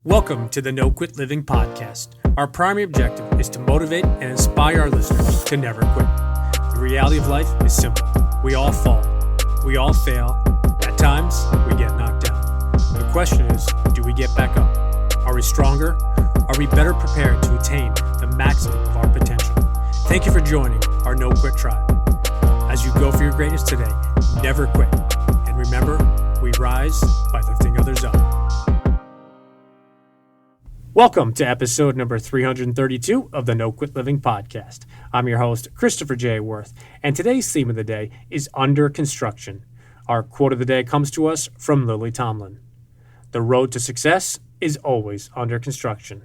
Welcome to the No Quit Living podcast. Our primary objective is to motivate and inspire our listeners to never quit. The reality of life is simple. We all fall. We all fail. At times, we get knocked down. The question is, do we get back up? Are we stronger? Are we better prepared to attain the maximum of our potential? Thank you for joining our No Quit tribe. As you go for your greatness today, never quit. And remember, we rise by lifting others up. Welcome to episode number 332 of the No Quit Living podcast. I'm your host, Christopher J. Worth, and today's theme of the day is under construction. Our quote of the day comes to us from Lily Tomlin. The road to success is always under construction.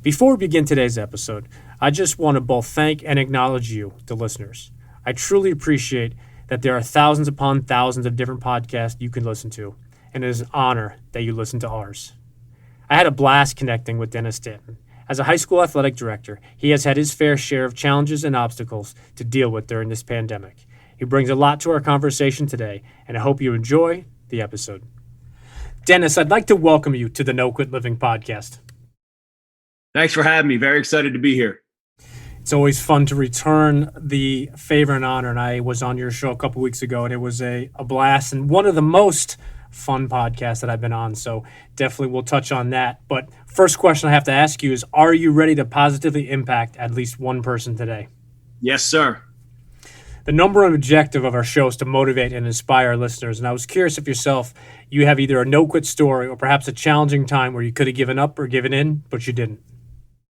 Before we begin today's episode, I just want to both thank and acknowledge you, the listeners. I truly appreciate that there are thousands upon thousands of different podcasts you can listen to, and it is an honor that you listen to ours. I had a blast connecting with Dennis Stanton. As a high school athletic director, he has had his fair share of challenges and obstacles to deal with during this pandemic. He brings a lot to our conversation today, and I hope you enjoy the episode. Dennis, I'd like to welcome you to the No Quit Living podcast. Thanks for having me. Very excited to be here. It's always fun to return the favor and honor, and I was on your show a couple weeks ago, and it was a blast and one of the most fun podcasts that I've been on, so definitely we'll touch on that. But first question I have to ask you is, are you ready to positively impact at least one person today? Yes, sir. The number one objective of our show is to motivate and inspire our listeners, and I was curious if yourself, you have either a no-quit story or perhaps a challenging time where you could have given up or given in, but you didn't.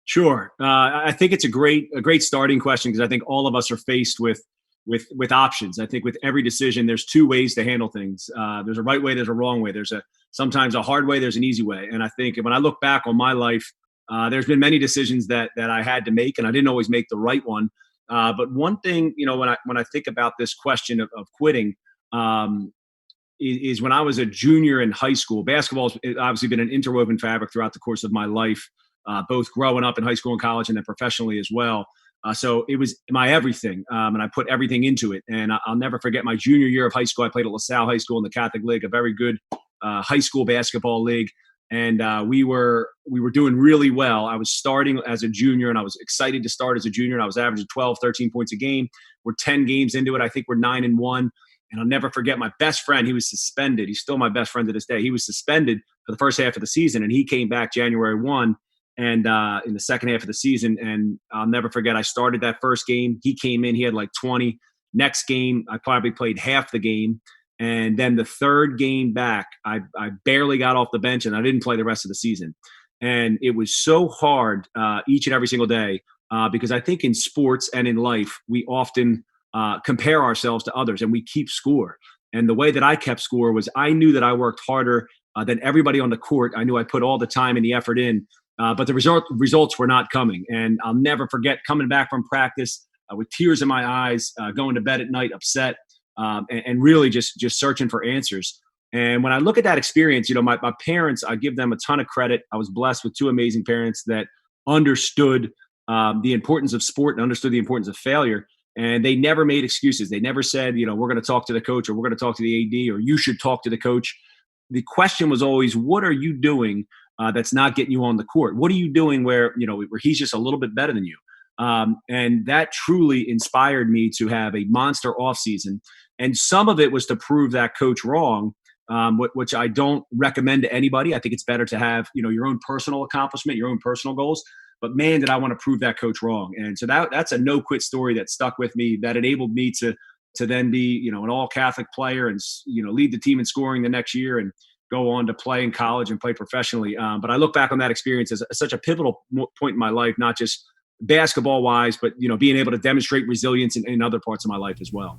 Sure. I think it's a great starting question because I think all of us are faced with options. I think with every decision, there's two ways to handle things. There's a right way, there's a wrong way. There's sometimes a hard way, there's an easy way. And I think when I look back on my life, there's been many decisions that I had to make, and I didn't always make the right one. But one thing, when I think about this question of quitting, is when I was a junior in high school. Basketball has obviously been an interwoven fabric throughout the course of my life. Both growing up in high school and college and then professionally as well. So it was my everything, and I put everything into it. And I'll never forget my junior year of high school. I played at LaSalle High School in the Catholic League, a very good high school basketball league. And we were doing really well. I was starting as a junior, and I was excited to start as a junior. And I was averaging 12, 13 points a game. We're 10 games into it. I think we're 9-1. And I'll never forget my best friend. He was suspended. He's still my best friend to this day. He was suspended for the first half of the season, and he came back January 1. And in the second half of the season, and I'll never forget, I started that first game. He came in, he had like 20. Next game, I probably played half the game. And then the third game back, I barely got off the bench, and I didn't play the rest of the season. And it was so hard each and every single day because I think in sports and in life, we often compare ourselves to others, and we keep score. And the way that I kept score was I knew that I worked harder than everybody on the court. I knew I put all the time and the effort in. But the results were not coming. And I'll never forget coming back from practice with tears in my eyes, going to bed at night upset, and really just searching for answers. And when I look at that experience, my parents, I give them a ton of credit. I was blessed with two amazing parents that understood the importance of sport and understood the importance of failure. And they never made excuses. They never said, we're going to talk to the coach, or we're going to talk to the AD, or you should talk to the coach. The question was always, what are you doing that's not getting you on the court? What are you doing where he's just a little bit better than you? And that truly inspired me to have a monster offseason. And some of it was to prove that coach wrong, which I don't recommend to anybody. I think it's better to have, your own personal accomplishment, your own personal goals. But man, did I want to prove that coach wrong. And so that's a no-quit story that stuck with me, that enabled me to then be, an all-Catholic player and, lead the team in scoring the next year and go on to play in college and play professionally. But I look back on that experience as such a pivotal point in my life, not just basketball wise, but, being able to demonstrate resilience in other parts of my life as well.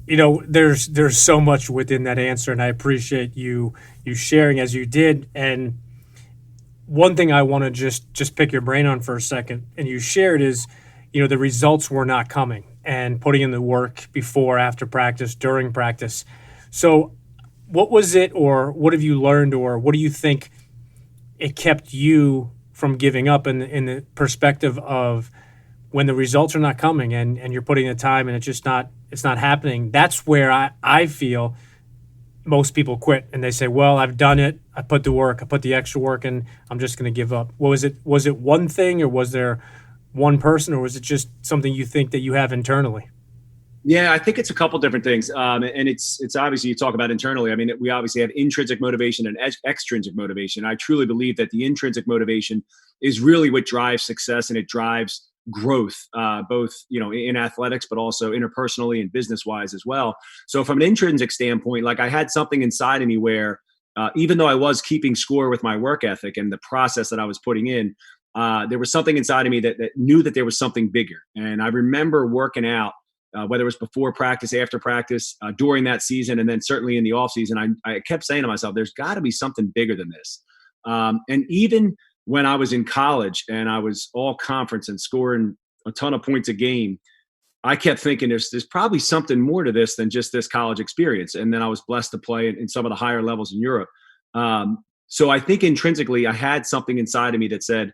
There's so much within that answer, and I appreciate you sharing as you did. And one thing I want to just pick your brain on for a second, and you shared is, the results were not coming, and putting in the work before, after practice, during practice. So what was it, or what have you learned, or what do you think it kept you from giving up in the perspective of when the results are not coming and you're putting the time and it's not happening, that's where I feel most people quit and they say, well, I've done it. I put the work, I put the extra work and I'm just going to give up. Was it one thing, or was there one person, or was it just something you think that you have internally? Yeah, I think it's a couple different things, and it's obviously you talk about internally. I mean, we obviously have intrinsic motivation and extrinsic motivation. I truly believe that the intrinsic motivation is really what drives success, and it drives growth, both in athletics, but also interpersonally and business wise as well. So from an intrinsic standpoint, like I had something inside of me where, even though I was keeping score with my work ethic and the process that I was putting in, there was something inside of me that knew that there was something bigger. And I remember working out, whether it was before practice, after practice, during that season, and then certainly in the off season, I kept saying to myself, there's got to be something bigger than this. And even when I was in college and I was all conference and scoring a ton of points a game, I kept thinking there's probably something more to this than just this college experience. And then I was blessed to play in some of the higher levels in Europe. So I think intrinsically I had something inside of me that said,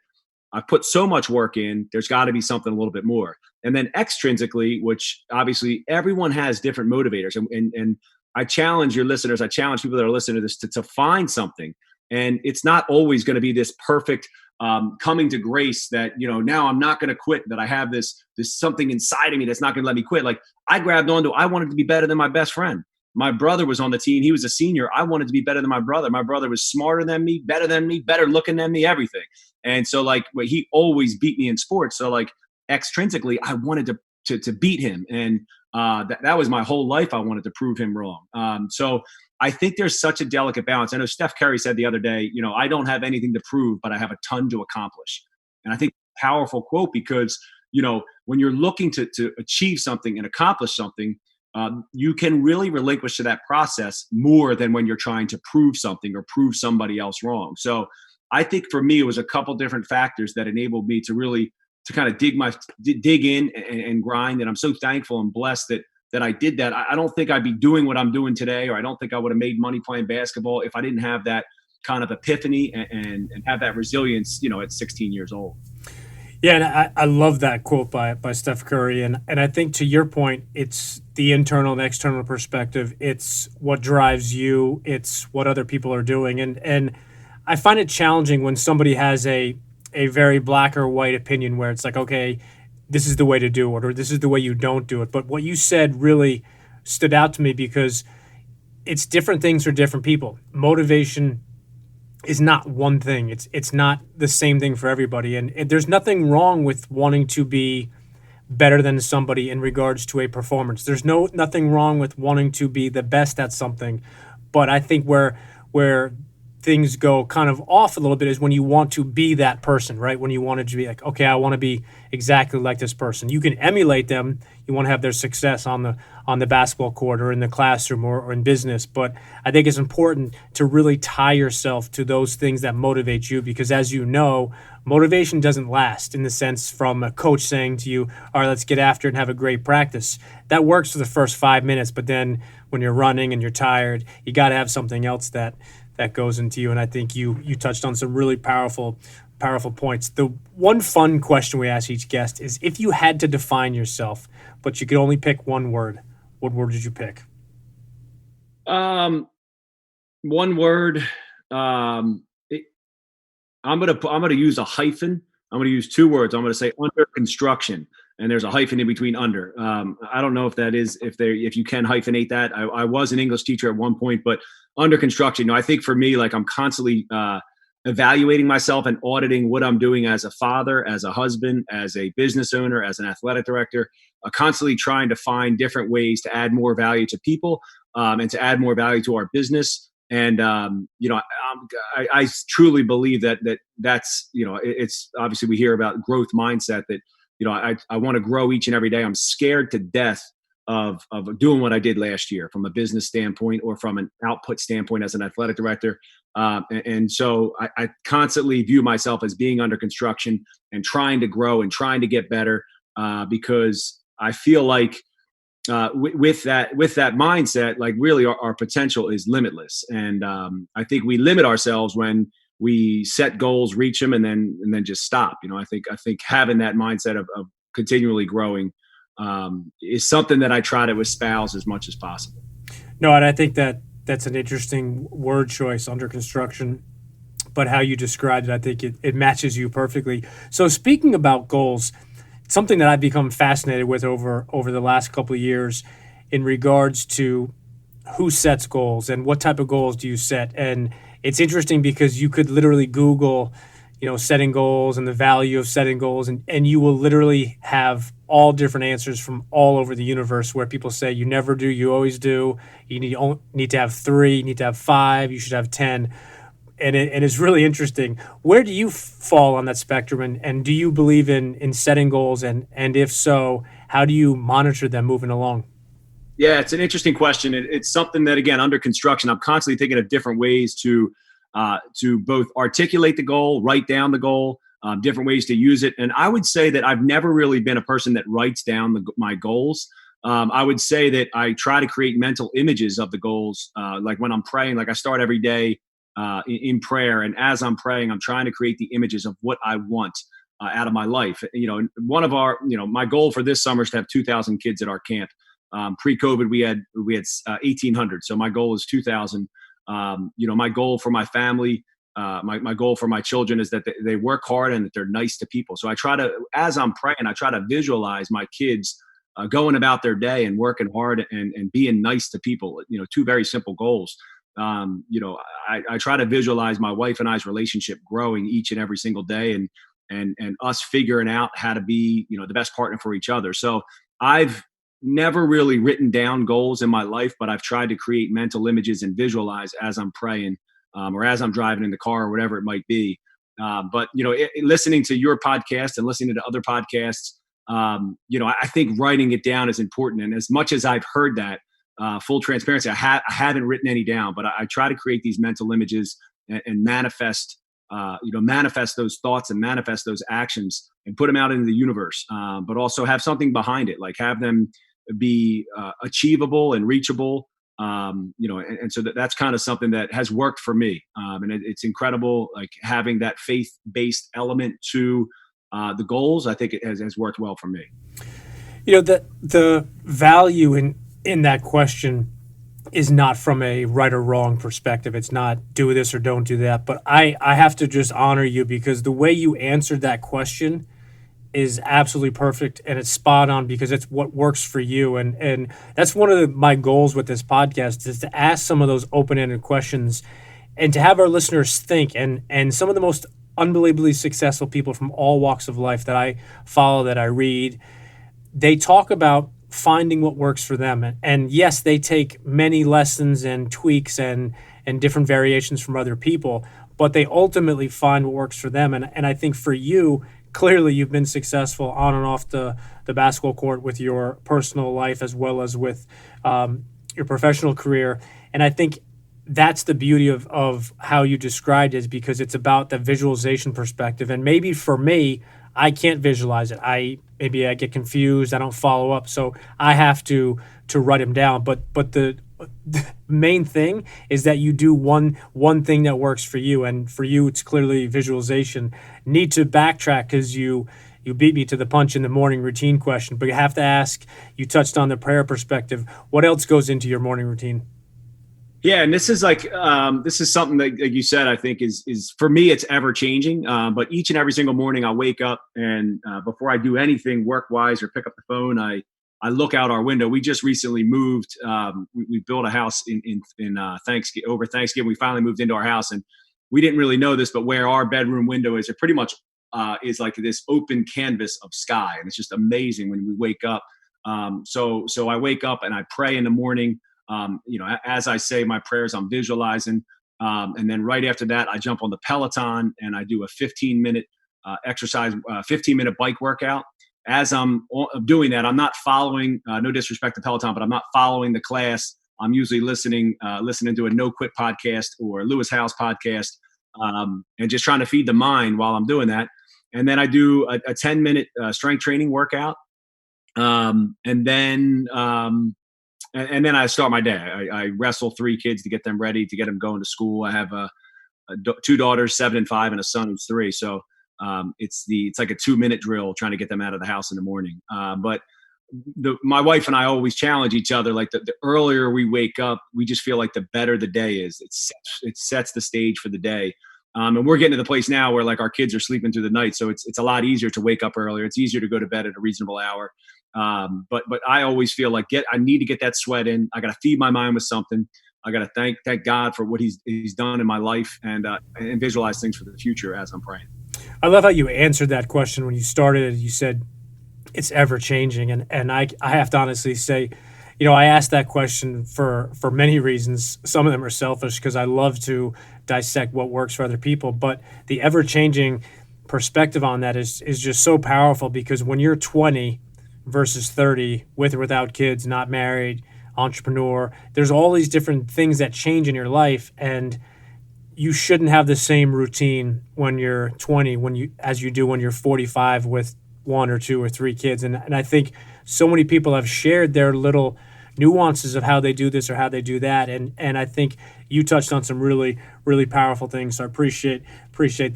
I put so much work in, there's got to be something a little bit more. And then extrinsically, which obviously everyone has different motivators. And I challenge your listeners, I challenge people that are listening to this to find something. And it's not always going to be this perfect coming to grace that, now I'm not going to quit, that I have this something inside of me that's not going to let me quit. Like I grabbed onto, I wanted to be better than my best friend. My brother was on the team. He was a senior. I wanted to be better than my brother. My brother was smarter than me, better looking than me, everything. And so like he always beat me in sports. So like extrinsically, I wanted to beat him. And that was my whole life. I wanted to prove him wrong. So I think there's such a delicate balance. I know Steph Curry said the other day, I don't have anything to prove, but I have a ton to accomplish. And I think powerful quote because, when you're looking to achieve something and accomplish something, you can really relinquish to that process more than when you're trying to prove something or prove somebody else wrong. So I think for me, it was a couple different factors that enabled me to really to kind of dig in and grind. And I'm so thankful and blessed that I did that. I don't think I'd be doing what I'm doing today, or I don't think I would have made money playing basketball if I didn't have that kind of epiphany and have that resilience, at 16 years old. Yeah, and I love that quote by Steph Curry. And I think to your point, it's the internal and external perspective. It's what drives you. It's what other people are doing. And I find it challenging when somebody has a very black or white opinion where it's like, okay, this is the way to do it, or this is the way you don't do it. But what you said really stood out to me because it's different things for different people. Motivation is not one thing. It's not the same thing for everybody. And there's nothing wrong with wanting to be better than somebody in regards to a performance. There's nothing wrong with wanting to be the best at something. But I think where things go kind of off a little bit is when you want to be that person, right? When you want to be like, okay, I want to be exactly like this person. You can emulate them. You want to have their success on the basketball court or in the classroom or in business. But I think it's important to really tie yourself to those things that motivate you because, as you know, motivation doesn't last in the sense from a coach saying to you, all right, let's get after it and have a great practice. That works for the first 5 minutes, but then when you're running and you're tired, you got to have something else that goes into you. And I think you touched on some really powerful points. The one fun question we ask each guest is if you had to define yourself, but you could only pick one word, what word did you pick? One word. I'm gonna use a hyphen. I'm gonna use two words. I'm gonna say under construction, and there's a hyphen in between under. I don't know if that is if you can hyphenate that. I was an English teacher at one point, but under construction. I think for me, like I'm constantly evaluating myself and auditing what I'm doing as a father, as a husband, as a business owner, as an athletic director, constantly trying to find different ways to add more value to people and to add more value to our business. And, I truly believe that's, it's obviously we hear about growth mindset that, I want to grow each and every day. I'm scared to death of doing what I did last year from a business standpoint or from an output standpoint as an athletic director. And so I constantly view myself as being under construction and trying to grow and trying to get better because I feel like with that mindset, like really our potential is limitless. And I think we limit ourselves when we set goals, reach them, and then just stop. I think having that mindset of continually growing, is something that I try to espouse as much as possible. No, and I think that that's an interesting word choice, under construction, but how you described it, I think it matches you perfectly. So speaking about goals, something that I've become fascinated with over the last couple of years in regards to who sets goals and what type of goals do you set. And it's interesting because you could literally Google, setting goals and the value of setting goals, and you will literally have all different answers from all over the universe where people say you never do, you always do, you need to have three, you need to have five, you should have 10. And it's really interesting. Where do you fall on that spectrum, and do you believe in setting goals, and if so, how do you monitor them moving along? Yeah, it's an interesting question. It's something that, again, under construction, I'm constantly thinking of different ways to both articulate the goal, write down the goal, different ways to use it. And I would say that I've never really been a person that writes down my goals. I would say that I try to create mental images of the goals. Like when I'm praying, like I start every day in prayer, and as I'm praying, I'm trying to create the images of what I want out of my life. One of our, my goal for this summer is to have 2,000 kids at our camp. Pre-COVID, we had 1,800. So my goal is 2,000. My goal for my family, my goal for my children is that they work hard and that they're nice to people. So I try to, as I'm praying, I try to visualize my kids going about their day and working hard and being nice to people. Two very simple goals. I try to visualize my wife and I's relationship growing each and every single day, and us figuring out how to be, the best partner for each other. So I've never really written down goals in my life, but I've tried to create mental images and visualize as I'm praying, or as I'm driving in the car or whatever it might be. But listening to your podcast and listening to other podcasts, I think writing it down is important. And as much as I've heard that, full transparency, I haven't written any down, but I try to create these mental images and manifest those thoughts and manifest those actions and put them out into the universe. But also have something behind it, like have them be achievable and reachable. And so that's kind of something that has worked for me. And it's incredible, like having that faith-based element to the goals. I think it has worked well for me. The value in that question is not from a right or wrong perspective. It's not do this or don't do that. But I have to just honor you, because the way you answered that question is absolutely perfect, and it's spot on because it's what works for you. And that's one of my goals with this podcast, is to ask some of those open-ended questions and to have our listeners think. And some of the most unbelievably successful people from all walks of life that I follow, that I read, they talk about finding what works for them. And yes, they take many lessons and tweaks and different variations from other people, but they ultimately find what works for them. And I think for you, clearly you've been successful on and off the basketball court with your personal life as well as with your professional career. And I think that's the beauty of how you described it, is because it's about the visualization perspective. And maybe for me, I can't visualize it. Maybe I get confused. I don't follow up. So I have to write them down. But the main thing is that you do one thing that works for you. And for you, it's clearly visualization. Need to backtrack because you beat me to the punch in the morning routine question. But you have to ask, you touched on the prayer perspective. What else goes into your morning routine? Yeah, and this is something that, like you said, I think is for me, it's ever changing. But each and every single morning, I wake up and before I do anything work wise or pick up the phone, I look out our window. We just recently moved. We built a house in Thanksgiving. Over Thanksgiving, we finally moved into our house, and we didn't really know this, but where our bedroom window is, it pretty much is like this open canvas of sky, and it's just amazing when we wake up. So I wake up and I pray in the morning. As I say my prayers, I'm visualizing. And then right after that, I jump on the Peloton and I do a 15-minute exercise, 15-minute bike workout. As I'm doing that, I'm not following, no disrespect to Peloton, but I'm not following the class. I'm usually listening to a No Quit podcast or Lewis Howes podcast, and just trying to feed the mind while I'm doing that. And then I do a 10-minute strength training workout. And then I start my day. I wrestle 3 kids to get them ready, to get them going to school. I have 2 daughters, 7 and 5, and a son who's 3. So It's like a 2-minute drill trying to get them out of the house in the morning. But my wife and I always challenge each other. Like the earlier we wake up, we just feel like the better the day is. It sets the stage for the day. And we're getting to the place now where like our kids are sleeping through the night. So it's a lot easier to wake up earlier. It's easier to go to bed at a reasonable hour. But I always feel like I need to get that sweat in. I got to feed my mind with something. I got to thank God for what he's done in my life and visualize things for the future as I'm praying. I love how you answered that question when you started. You said it's ever changing, and I have to honestly say, I asked that question for many reasons. Some of them are selfish because I love to dissect what works for other people, but the ever changing perspective on that is just so powerful, because when you're 20 versus 30, with or without kids, not married, entrepreneur, there's all these different things that change in your life, and you shouldn't have the same routine when you're 20 as you do when you're 45 with 1 or 2 or 3 kids. And I think so many people have shared their little nuances of how they do this or how they do that. And I think you touched on some really, really powerful things. So I appreciate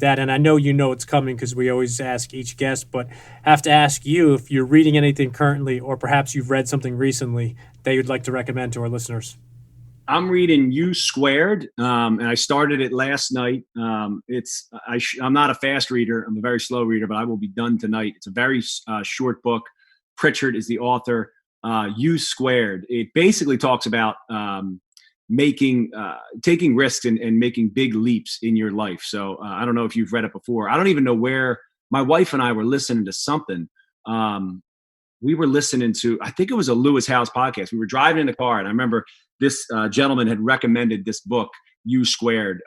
that. And I know it's coming because we always ask each guest, but have to ask you if you're reading anything currently, or perhaps you've read something recently that you'd like to recommend to our listeners. I'm reading U Squared, and I started it last night. I'm not a fast reader. I'm a very slow reader, but I will be done tonight. It's a very short book. Pritchard is the author. U Squared. It basically talks about taking risks and making big leaps in your life. So I don't know if you've read it before. I don't even know where. My wife and I were listening to something. We were listening to, I think it was a Lewis Howes podcast. We were driving in the car, and I remember this gentleman had recommended this book, U Squared,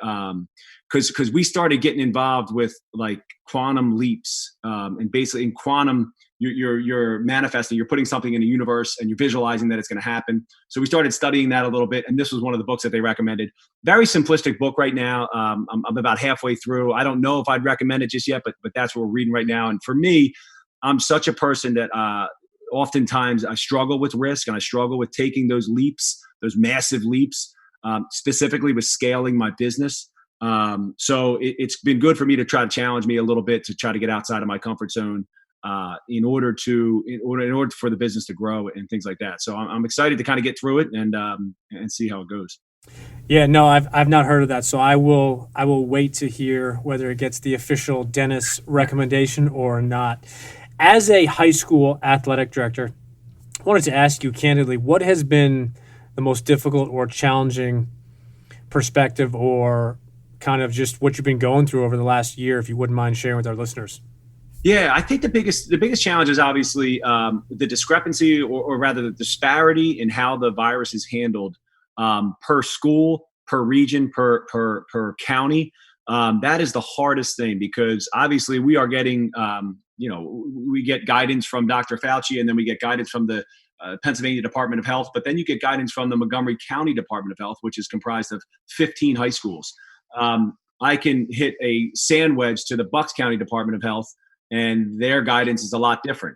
because we started getting involved with like quantum leaps, and basically in quantum, you're manifesting, you're putting something in the universe and you're visualizing that it's going to happen. So we started studying that a little bit, and this was one of the books that they recommended. Very simplistic book right now. I'm about halfway through. I don't know if I'd recommend it just yet, but that's what we're reading right now. And for me, I'm such a person that oftentimes I struggle with risk, and I struggle with taking those leaps, those massive leaps, specifically with scaling my business. So it's been good for me to try to challenge me a little bit, to try to get outside of my comfort zone in order for the business to grow and things like that. So I'm excited to kind of get through it and see how it goes. Yeah, no, I've not heard of that. So I will wait to hear whether it gets the official Dennis recommendation or not. As a high school athletic director, I wanted to ask you candidly, what has been the most difficult or challenging perspective, or kind of just what you've been going through over the last year, if you wouldn't mind sharing with our listeners? Yeah, I think the biggest challenge is obviously the discrepancy, or rather the disparity in how the virus is handled per school, per region, per county. That is the hardest thing, because obviously we are getting, we get guidance from Dr. Fauci, and then we get guidance from the Pennsylvania Department of Health, but then you get guidance from the Montgomery County Department of Health, which is comprised of 15 high schools. I can hit a sand wedge to the Bucks County Department of Health, and their guidance is a lot different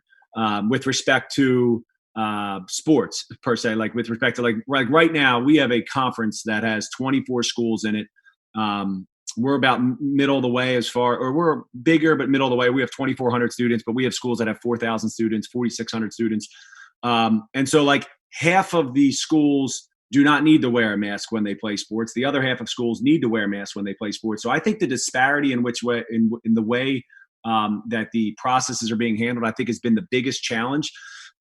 with respect to sports per se. Like with respect to like right now, we have a conference that has 24 schools in it. We're about middle of the way we're bigger, but middle of the way. We have 2,400 students, but we have schools that have 4,000 students, 4,600 students. And so like half of the schools do not need to wear a mask when they play sports. The other half of schools need to wear masks when they play sports. So I think the disparity in the way that the processes are being handled, I think has been the biggest challenge.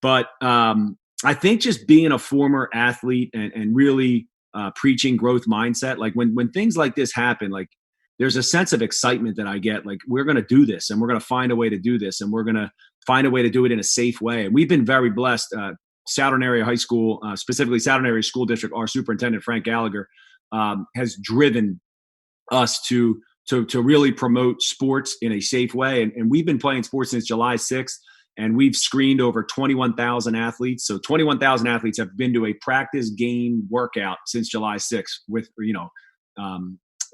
But I think just being a former athlete and really preaching growth mindset, like when things like this happen, like there's a sense of excitement that I get, like we're going to do this, and we're going to find a way to do this, and we're going to find a way to do it in a safe way. And we've been very blessed. Southern Area High School, specifically Southern Area School District, our superintendent, Frank Gallagher, has driven us to really promote sports in a safe way. And we've been playing sports since July 6th, and we've screened over 21,000 athletes. So 21,000 athletes have been to a practice, game, workout since July 6th with,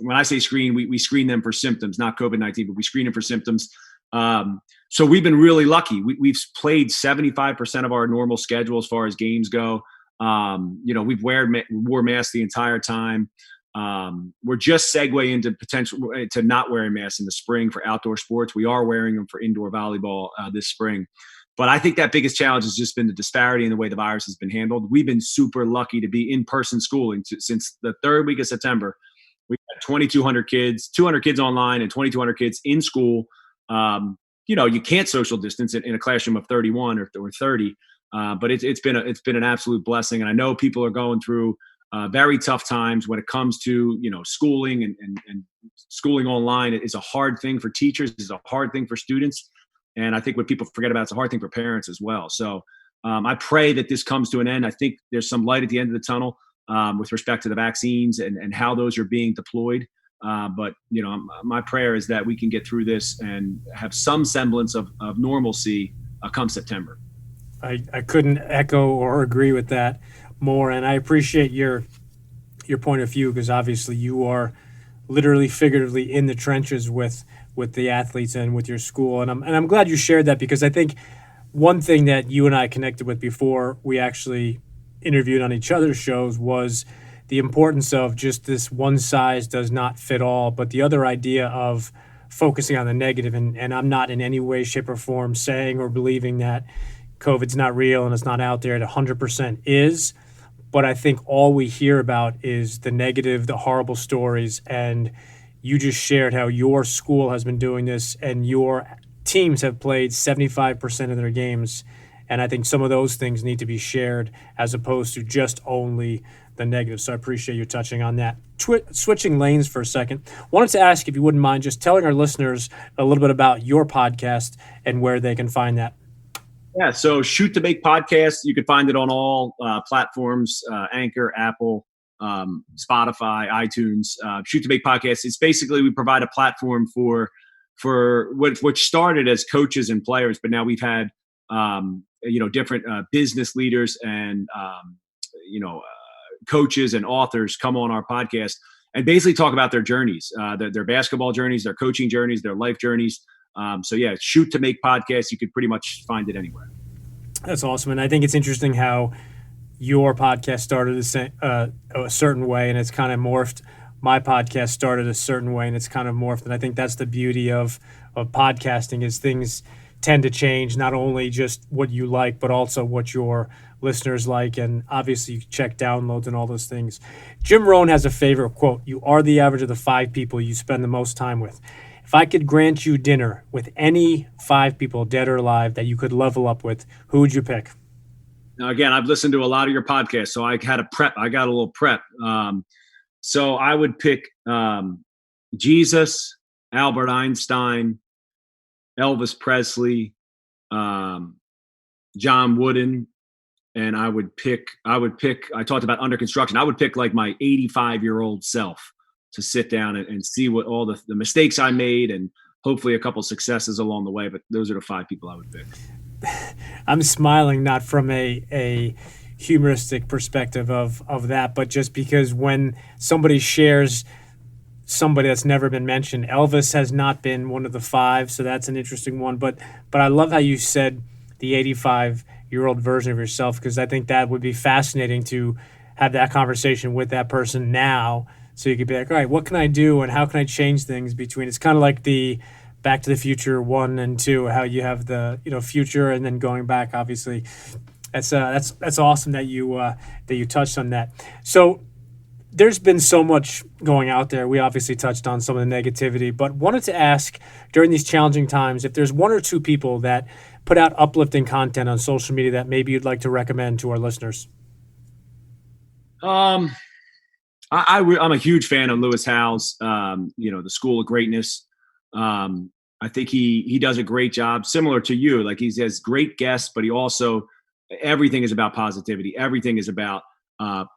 when I say screen, we screen them for symptoms, not COVID-19, but we screen them for symptoms. So we've been really lucky. We've played 75% of our normal schedule as far as games go. We've wore masks the entire time. We're just segue into potential to not wearing masks in the spring for outdoor sports. We are wearing them for indoor volleyball this spring. But I think that biggest challenge has just been the disparity in the way the virus has been handled. We've been super lucky to be in-person schooling since the third week of September. We had 2,200 kids, 200 kids online and 2,200 kids in school. You can't social distance in a classroom of 31 or 30, but it's been an absolute blessing. And I know people are going through very tough times when it comes to schooling and schooling online. It is a hard thing for teachers. It's a hard thing for students. And I think what people forget about, it's a hard thing for parents as well. So I pray that this comes to an end. I think there's some light at the end of the tunnel with respect to the vaccines and how those are being deployed. But my prayer is that we can get through this and have some semblance of normalcy come September. I couldn't echo or agree with that more. And I appreciate your point of view, because obviously you are literally, figuratively in the trenches with the athletes and with your school. And I'm glad you shared that, because I think one thing that you and I connected with before we actually interviewed on each other's shows was the importance of just this one size does not fit all, but the other idea of focusing on the negative. And I'm not in any way, shape, or form saying or believing that COVID's not real and it's not out there. It 100% is. But I think all we hear about is the negative, the horrible stories. And you just shared how your school has been doing this and your teams have played 75% of their games. And I think some of those things need to be shared as opposed to just only the negative. So I appreciate you touching on that. Switching lanes for a second, wanted to ask if you wouldn't mind just telling our listeners a little bit about your podcast and where they can find that. Yeah, so Shoot to Make podcast. You can find it on all platforms, Anchor, Apple, Spotify, iTunes. Shoot to Make podcast. It's basically we provide a platform for which started as coaches and players, but now we've had different business leaders and coaches and authors come on our podcast and basically talk about their journeys, their basketball journeys, their coaching journeys, their life journeys. Shoot to Make podcast. You could pretty much find it anywhere. That's awesome. And I think it's interesting how your podcast started a certain way and it's kind of morphed. My podcast started a certain way and it's kind of morphed. And I think that's the beauty of podcasting is things tend to change, not only just what you like, but also what your listeners like. And obviously you check downloads and all those things. Jim Rohn has a favorite quote: "You are the average of the 5 people you spend the most time with." If I could grant you dinner with any 5 people, dead or alive, that you could level up with, who would you pick? Now, again, I've listened to a lot of your podcasts, so I got a little prep. So I would pick Jesus, Albert Einstein, Elvis Presley, John Wooden, and I talked about under construction. I would pick like my 85-year-old self to sit down and see what all the mistakes I made and hopefully a couple successes along the way. But those are the 5 people I would pick. I'm smiling not from a humoristic perspective of that, but just because when somebody shares somebody that's never been mentioned, Elvis has not been one of the 5, so that's an interesting one. But I love how you said the 85-year-old version of yourself, because I think that would be fascinating to have that conversation with that person now. So you could be like, all right, what can I do and how can I change things between? It's kind of like the Back to the Future 1 and 2, how you have the future and then going back. Obviously, that's awesome that you touched on that. So there's been so much going out there. We obviously touched on some of the negativity, but wanted to ask during these challenging times if there's 1 or 2 people that put out uplifting content on social media that maybe you'd like to recommend to our listeners. I'm a huge fan of Lewis Howes, the School of Greatness. I think he does a great job, similar to you. Like he has great guests, but he also, everything is about positivity. Everything is about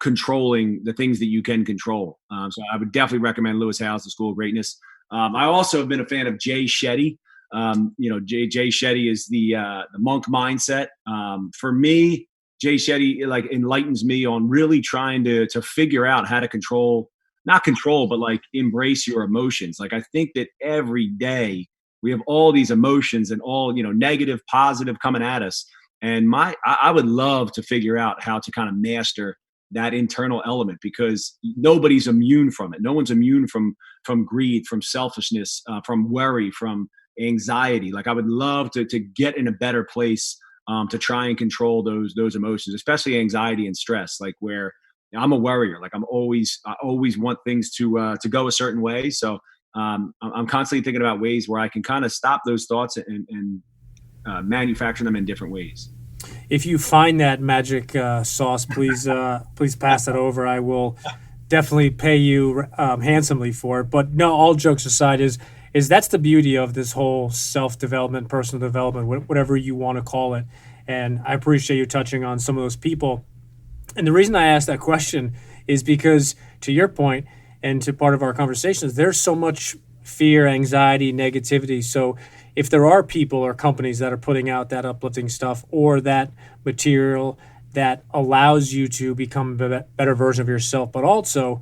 controlling the things that you can control. So I would definitely recommend Lewis Howes, the School of Greatness. I also have been a fan of Jay Shetty. Jay Shetty is the monk mindset. For me, Jay Shetty enlightens me on really trying to figure out how to not control, but embrace your emotions. I think that every day we have all these emotions and all, negative, positive coming at us. And I would love to figure out how to kind of master that internal element, because nobody's immune from it. No one's immune from greed, from selfishness, from worry, from anxiety. Like, I would love to get in a better place to try and control those emotions, especially anxiety and stress. Like, where I'm a worrier. Like, I always want things to go a certain way. So I'm constantly thinking about ways where I can kind of stop those thoughts and manufacture them in different ways. If you find that magic sauce, please pass that over. I will definitely pay you handsomely for it. But no, all jokes aside, is that's the beauty of this whole self-development, personal development, whatever you want to call it. And I appreciate you touching on some of those people. And the reason I asked that question is because, to your point and to part of our conversations, there's so much fear, anxiety, negativity. So if there are people or companies that are putting out that uplifting stuff or that material that allows you to become a better version of yourself, but also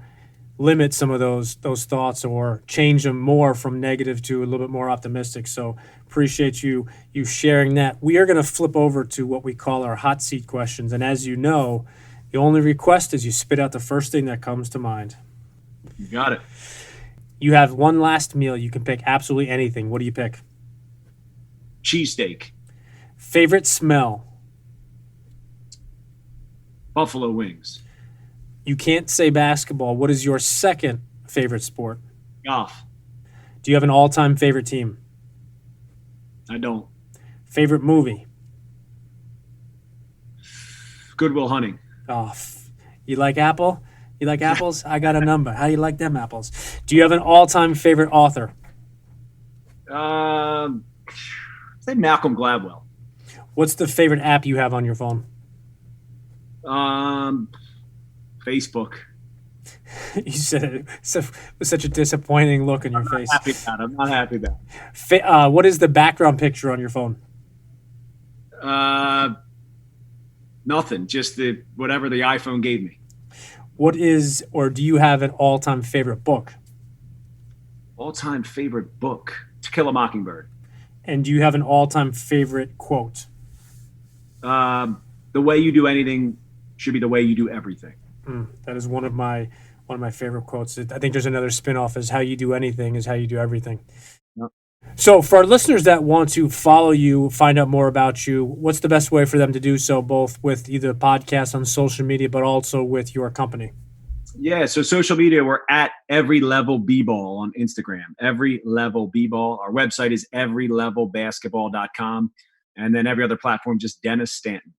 limit some of those thoughts or change them more from negative to a little bit more optimistic. So appreciate you sharing that. We are going to flip over to what we call our hot seat questions. And as you know, the only request is you spit out the first thing that comes to mind. You got it. You have one last meal. You can pick absolutely anything. What do you pick? Cheesesteak. Favorite smell? Buffalo wings. You can't say basketball. What is your second favorite sport? Golf. Do you have an all-time favorite team? I don't. Favorite movie? Good Will Hunting. Oh, you like apple? You like apples? I got a number. How do you like them apples? Do you have an all-time favorite author? Say Malcolm Gladwell. What's the favorite app you have on your phone? Facebook. You said it with such a disappointing look on your face. I'm not happy about it. What is the background picture on your phone? Nothing. Just whatever the iPhone gave me. What is, or do you have an all-time favorite book? All-time favorite book? To Kill a Mockingbird. And do you have an all-time favorite quote? The way you do anything should be the way you do everything. That is one of my favorite quotes. I think there's another spin-off is how you do anything is how you do everything. Yep. So for our listeners that want to follow you, find out more about you, what's the best way for them to do so, both with either podcasts on social media, but also with your company? Yeah, so social media, we're at Every Level B-Ball on Instagram. Every Level B-Ball. Our website is everylevelbasketball.com. And then every other platform, just Dennis Stanton.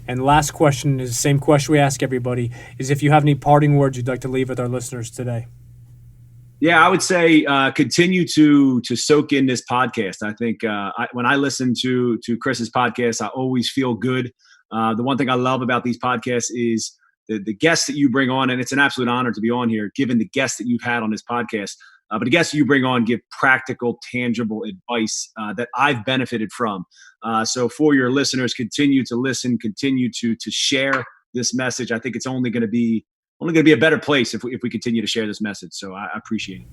And the last question is the same question we ask everybody, is if you have any parting words you'd like to leave with our listeners today. Yeah, I would say continue to soak in this podcast. I think when I listen to Chris's podcast, I always feel good. The one thing I love about these podcasts is the guests that you bring on, and it's an absolute honor to be on here, given the guests that you've had on this podcast. But the guests you bring on give practical, tangible advice that I've benefited from. So for your listeners, continue to listen, continue to share this message. I think it's only going to be a better place if we continue to share this message. So I appreciate it.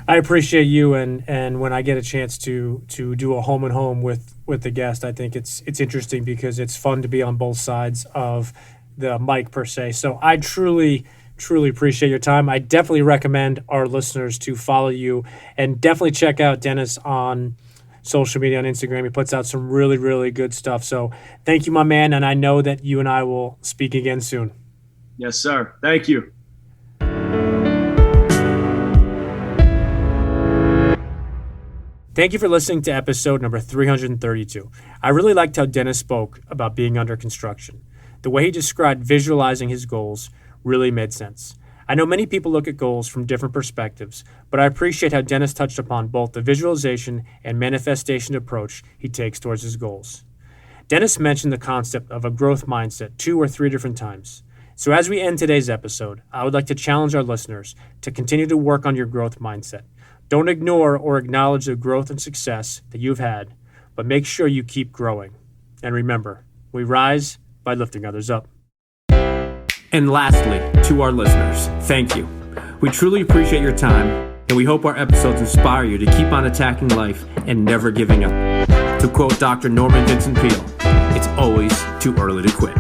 I appreciate you, and when I get a chance to do a home and home with the guest, I think it's interesting because it's fun to be on both sides of the mic per se. So I truly appreciate your time. I definitely recommend our listeners to follow you and definitely check out Dennis on social media, on Instagram. He puts out some really, really good stuff. So thank you, my man. And I know that you and I will speak again soon. Yes, sir. Thank you. Thank you for listening to episode number 332. I really liked how Dennis spoke about being under construction. The way he described visualizing his goals really made sense. I know many people look at goals from different perspectives, but I appreciate how Dennis touched upon both the visualization and manifestation approach he takes towards his goals. Dennis mentioned the concept of a growth mindset 2 or 3 different times. So as we end today's episode, I would like to challenge our listeners to continue to work on your growth mindset. Don't ignore or acknowledge the growth and success that you've had, but make sure you keep growing. And remember, we rise by lifting others up. And lastly, to our listeners, thank you. We truly appreciate your time, and we hope our episodes inspire you to keep on attacking life and never giving up. To quote Dr. Norman Vincent Peale, it's always too early to quit.